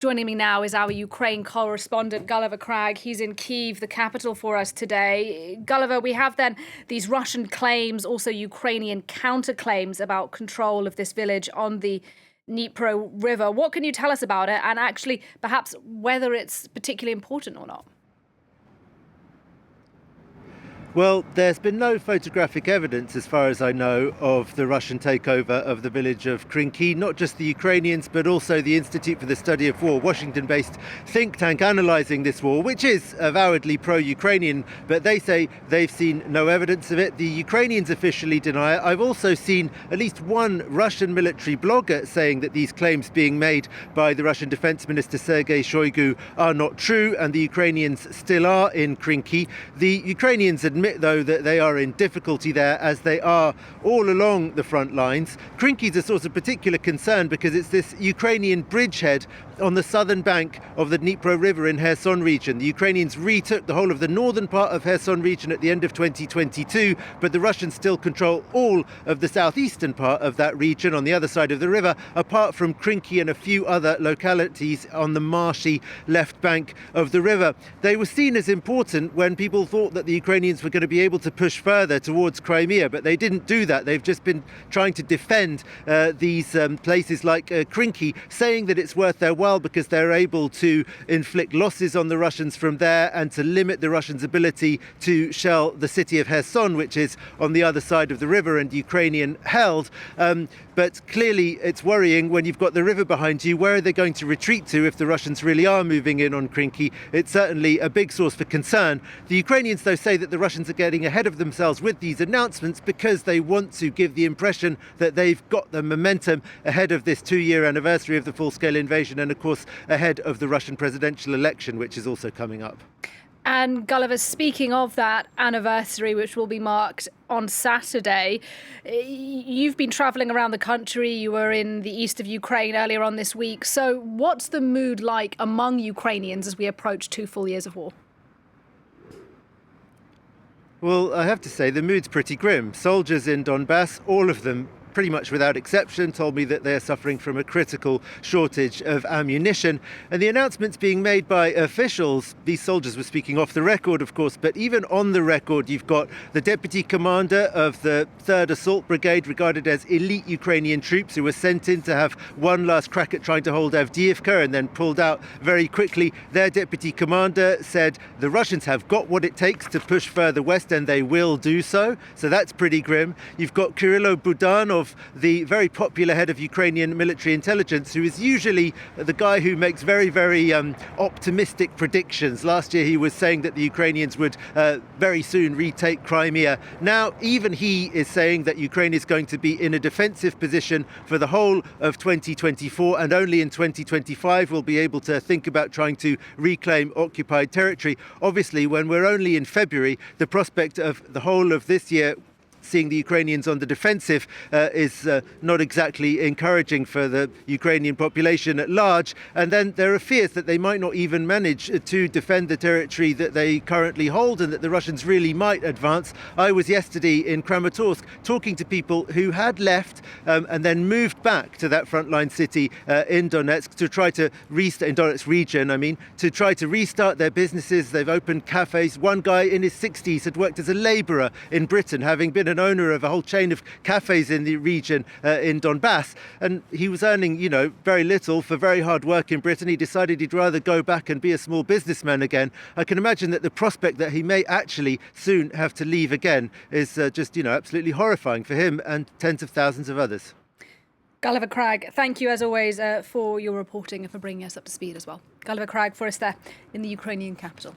Joining me now is our Ukraine correspondent, Gulliver Cragg. He's in Kyiv, the capital, for us today. Gulliver, we have then these Russian claims, also Ukrainian counterclaims about control of this village on the Dnipro River. What can you tell us about it, and actually perhaps whether it's particularly important or not? Well, there's been no photographic evidence, as far as I know, of the Russian takeover of the village of Krynky. Not just the Ukrainians, but also the Institute for the Study of War, Washington-based think tank analysing this war, which is avowedly pro-Ukrainian, but they say they've seen no evidence of it. The Ukrainians officially deny it. I've also seen at least one Russian military blogger saying that these claims being made by the Russian Defence Minister Sergei Shoigu are not true, and the Ukrainians still are in Krynky. The Ukrainians admit, though, that they are in difficulty there, as they are all along the front lines. Krynky is a source of particular concern because it's this Ukrainian bridgehead on the southern bank of the Dnipro River in Kherson region. The Ukrainians retook the whole of the northern part of Kherson region at the end of 2022, but the Russians still control all of the southeastern part of that region on the other side of the river, apart from Krynky and a few other localities on the marshy left bank of the river. They were seen as important when people thought that the Ukrainians were going to be able to push further towards Crimea, but they didn't do that. They've just been trying to defend these places like Krynky, saying that it's worth their while because they're able to inflict losses on the Russians from there and to limit the Russians' ability to shell the city of Kherson, which is on the other side of the river and Ukrainian held. But clearly it's worrying when you've got the river behind you. Where are they going to retreat to if the Russians really are moving in on Krynky? It's certainly a big source for concern. The Ukrainians, though, say that the Russians are getting ahead of themselves with these announcements because they want to give the impression that they've got the momentum ahead of this 2-year anniversary of the full-scale invasion and, of course, ahead of the Russian presidential election, which is also coming up. And Gulliver, speaking of that anniversary, which will be marked on Saturday, you've been travelling around the country. You were in the east of Ukraine earlier on this week. So what's the mood like among Ukrainians as we approach 2 full years of war? Well, I have to say the mood's pretty grim. Soldiers in Donbass, all of them, pretty much without exception, told me that they're suffering from a critical shortage of ammunition. And the announcements being made by officials, these soldiers were speaking off the record, of course, but even on the record, you've got the deputy commander of the 3rd Assault Brigade, regarded as elite Ukrainian troops, who were sent in to have one last crack at trying to hold Avdiivka and then pulled out very quickly. Their deputy commander said the Russians have got what it takes to push further west, and they will do so. So that's pretty grim. You've got Kyrylo Budanov, the very popular head of Ukrainian military intelligence, who is usually the guy who makes very, very optimistic predictions. Last year he was saying that the Ukrainians would very soon retake Crimea. Now even he is saying that Ukraine is going to be in a defensive position for the whole of 2024, and only in 2025 will be able to think about trying to reclaim occupied territory. Obviously, when we're only in February, the prospect of the whole of this year seeing the Ukrainians on the defensive is not exactly encouraging for the Ukrainian population at large. And then there are fears that they might not even manage to defend the territory that they currently hold, and that the Russians really might advance. I was yesterday in Kramatorsk talking to people who had left and then moved back to that frontline city in Donetsk to try to restart, in Donetsk region, to try to restart their businesses. They've opened cafes. One guy in his 60s had worked as a labourer in Britain, having been an owner of a whole chain of cafes in the region in Donbass, and he was earning, very little for very hard work in Britain. He decided he'd rather go back and be a small businessman again. I can imagine that the prospect that he may actually soon have to leave again is just, absolutely horrifying for him and tens of thousands of others. Gulliver Cragg, thank you as always for your reporting and for bringing us up to speed as well. Gulliver Cragg for us there in the Ukrainian capital.